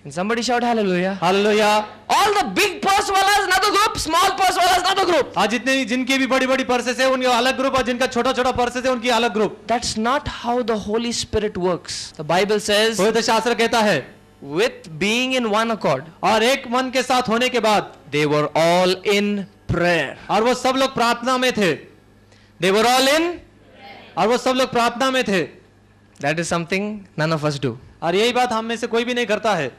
Can somebody shout hallelujah? Hallelujah. All the big purse wallahs another group, small purse wallahs another group. आज जितने जिनकी भी बड़ी बड़ी पर्सेस है उनकी अलग ग्रुप और जिनका छोटा छोटा पर्सेस है उनकी अलग group. That's not how the Holy Spirit works. The Bible says, पवित्र शास्त्र कहता है with being in one accord, और एक मन के साथ होने के बाद they were all in prayer. और वो सब लोग प्रार्थना में थे। They were all in. और वो सब लोग प्रार्थना में थे। That is something none of us do. और यही बात हम में से कोई भी नहीं करता है।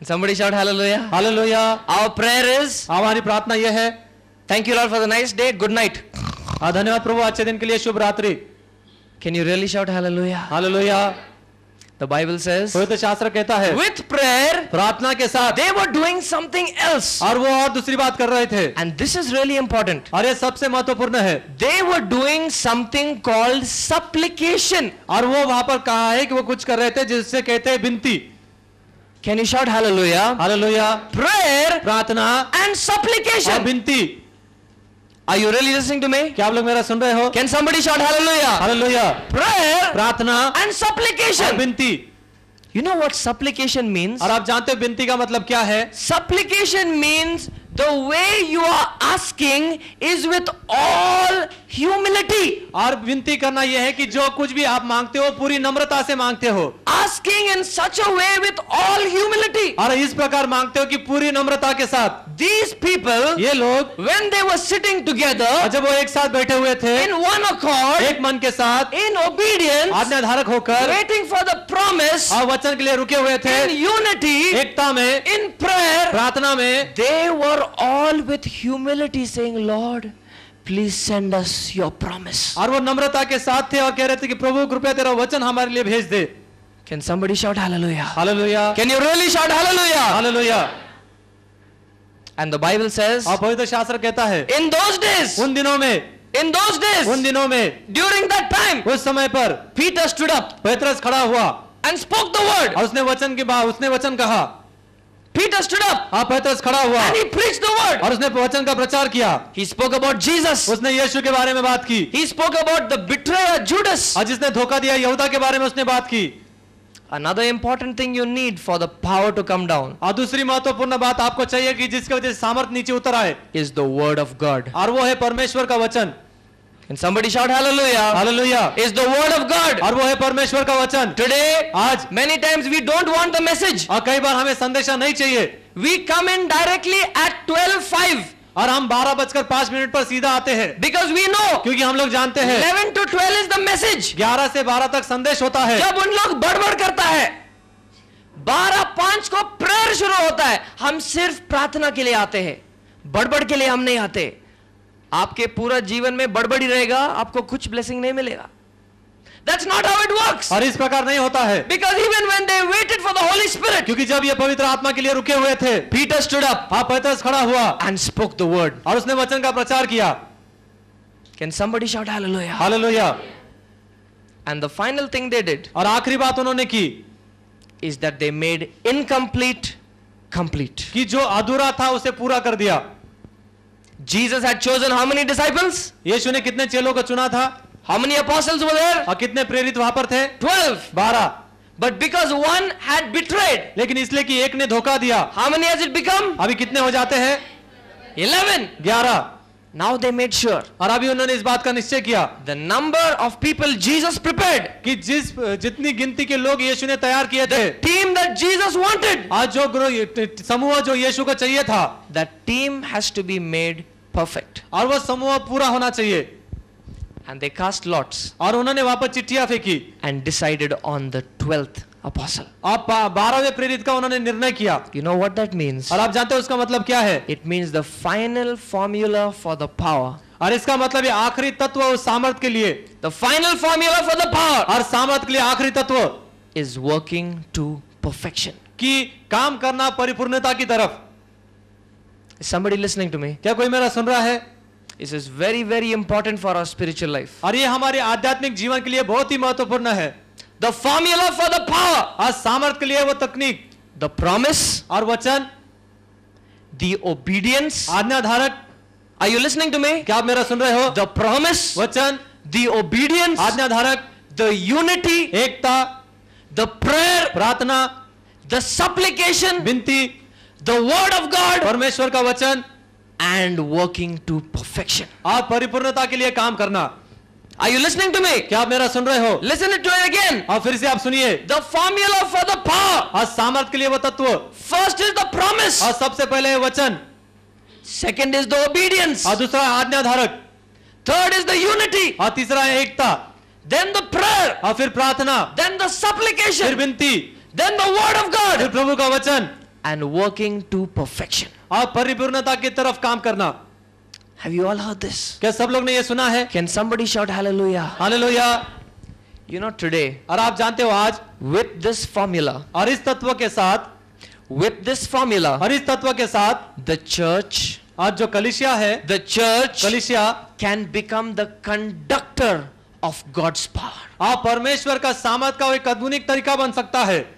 Somebody shout hallelujah. Hallelujah. Our prayer is, हमारी प्रार्थना यह है, thank you Lord for the nice day, good night. धन्यवाद प्रभु अच्छे दिन के लिए, शुभ रात्रि। Can you really shout hallelujah? Hallelujah. The Bible says, पवित्र शास्त्र कहता है with prayer, प्रार्थना के साथ they were doing something else. और वो और दूसरी बात कर रहे थे। And this is really important. और ये सबसे महत्वपूर्ण है। They were doing something called supplication. और वो वहां पर कहा है कि वो कुछ कर रहे थे जिससे कहते हैं विनती। Can you shout hallelujah? Hallelujah. Prayer प्रार्थना and और supplication. विनती। Are you really listening to me? क्या आप लोग मेरा सुन रहे हो? Can somebody shout hallelujah? Hallelujah. Prayer प्रार्थना and और supplication. विनती। You know what supplication means? और आप जानते हो विनती का मतलब क्या है? Supplication means the way you are asking is with all humility. और विनती करना यह है कि जो कुछ भी आप मांगते हो पूरी नम्रता से मांगते हो। Asking in such a way with all humility. और इस प्रकार मांगते हो कि पूरी नम्रता के साथ। These people, ये लोग when they were sitting together और जब वो एक साथ बैठे हुए थे in one accord, एक मन के साथ in obedience, आज्ञाधारक होकर waiting for the promise, और वचन के लिए रुके हुए थे, in unity, एकता में, in prayer, प्रार्थना में, they were all with humility saying, Lord, please send us your promise. और वो नम्रता के साथ थे और कह रहे थे कि प्रभु कृपया तेरा वचन हमारे लिए भेज दे। Can somebody shout hallelujah? Hallelujah. Can you really shout hallelujah? Hallelujah. And the Bible says, और पवित्र शास्त्र कहता है in those days, उन दिनों में, in those days, उन दिनों में, during that time, उस समय पर Peter stood up पेत्रस खड़ा हुआ and spoke the word. और उसने वचन कहा। Peter stood up हाँ पेत्रस खड़ा हुआ and he preached the word. और उसने वचन का प्रचार किया। He spoke about Jesus. उसने यीशु के बारे में बात की। He spoke about the betrayer Judas. और जिसने धोखा दिया यहूदा के बारे में उसने बात की। Another important thing you need for the power to come down और दूसरी महत्वपूर्ण बात आपको चाहिए कि जिसके वजह से सामर्थ नीचे उतर आए is the word of God. और वो है परमेश्वर का वचन। Can somebody shout hallelujah? Hallelujah. Is the word of God. और वो है परमेश्वर का वचन। Today, आज many times we don't want the message. और कई बार हमें संदेशा नहीं चाहिए We come in directly at 12:05 और हम 12:05 पर सीधा आते हैं because we know क्योंकि हम लोग जानते हैं 11 to 12 is the message. 11 से 12 तक संदेश होता है। जब उन लोग बड़बड़ करता है 12:05 को प्रेयर शुरू होता है। हम सिर्फ प्रार्थना के लिए आते हैं, बड़बड़ के लिए हम नहीं आते। आपके पूरा जीवन में बड़बड़ ही रहेगा, आपको कुछ ब्लेसिंग नहीं मिलेगा। That's not how it works. और इस प्रकार नहीं होता है Because even when they waited for the Holy Spirit, क्योंकि जब ये पवित्र आत्मा के लिए रुके हुए थे Peter stood up हाँ पेत्रस खड़ा हुआ and spoke the word. और उसने वचन का प्रचार किया। Can somebody shout hallelujah? Hallelujah. And the final thing they did और आखिरी बात उन्होंने की is that they made incomplete complete. कि जो अधूरा था उसे पूरा कर दिया। Jesus had chosen how many disciples? यीशु ने कितने चेलों को चुना था How many apostles were there? और कितने प्रेरित वहां पर थे 12. 12। But because one had betrayed, लेकिन इसलिए कि एक ने धोखा दिया how many has it become? अभी कितने हो जाते हैं 11. 11। Now they made sure और अभी उन्होंने इस बात का निश्चय किया the number of people Jesus prepared, कि जितनी गिनती के लोग यीशु ने तैयार किए थे team that Jesus wanted, आज जो समूह जो यीशु को चाहिए था that team has to be made perfect. और वो समूह पूरा होना चाहिए। And they cast lots और उन्होंने वहां पर चिट्ठियां फेंकी and decided on the 12th apostle. और 12वें प्रेरित का उन्होंने निर्णय किया। You know what that means? और आप जानते हैं उसका मतलब क्या है? It means the final formula for the power. और इसका मतलब ये आखिरी तत्व उस सामर्थ के लिए, The final formula for the power और सामर्थ के लिए आखिरी तत्व is working to perfection. कि काम करना परिपूर्णता की तरफ। Is somebody listening to me? क्या कोई मेरा सुन रहा है? This is very, very important for our spiritual life. और ये हमारे आध्यात्मिक जीवन के लिए बहुत ही महत्वपूर्ण है। The formula for the power, आज सामर्थ के लिए वो तकनीक, the promise, और वचन, the obedience. आज्ञाधारक। Are you listening to me? क्या आप मेरा सुन रहे हो? The promise, वचन, the obedience, आज्ञाधारक, the unity, Ekta, the prayer, प्रार्थना, the supplication, विनती, the word of God, परमेश्वर का वचन and working to perfection. और परिपूर्णता के लिए काम करना। Are you listening to me? क्या आप मेरा सुन रहे हो? Listen to it again. और फिर से आप सुनिए। The formula for the power. और सामर्थ के लिए वो तत्व, First is the promise. और सबसे पहले है वचन, Second is the obedience. और दूसरा है आज्ञाधारक, Third is the unity. और तीसरा है एकता, Then the prayer. और फिर प्रार्थना, Then the फिर supplication. विनती, Then the word of फिर God. प्रभु का वचन, And working to perfection. और परिपूर्णता की तरफ काम करना। Have you all heard this? क्या सब लोग ने ये सुना है? Can somebody shout hallelujah? Hallelujah. You know, today, और आप जानते हो आज, with this formula, और इस तत्व के साथ, with this formula, और इस तत्व के साथ, the church, आज जो कलीसिया है, the church कलीसिया can become the conductor of God's power. आप परमेश्वर का सामर्थ का एक आधुनिक तरीका बन सकता है।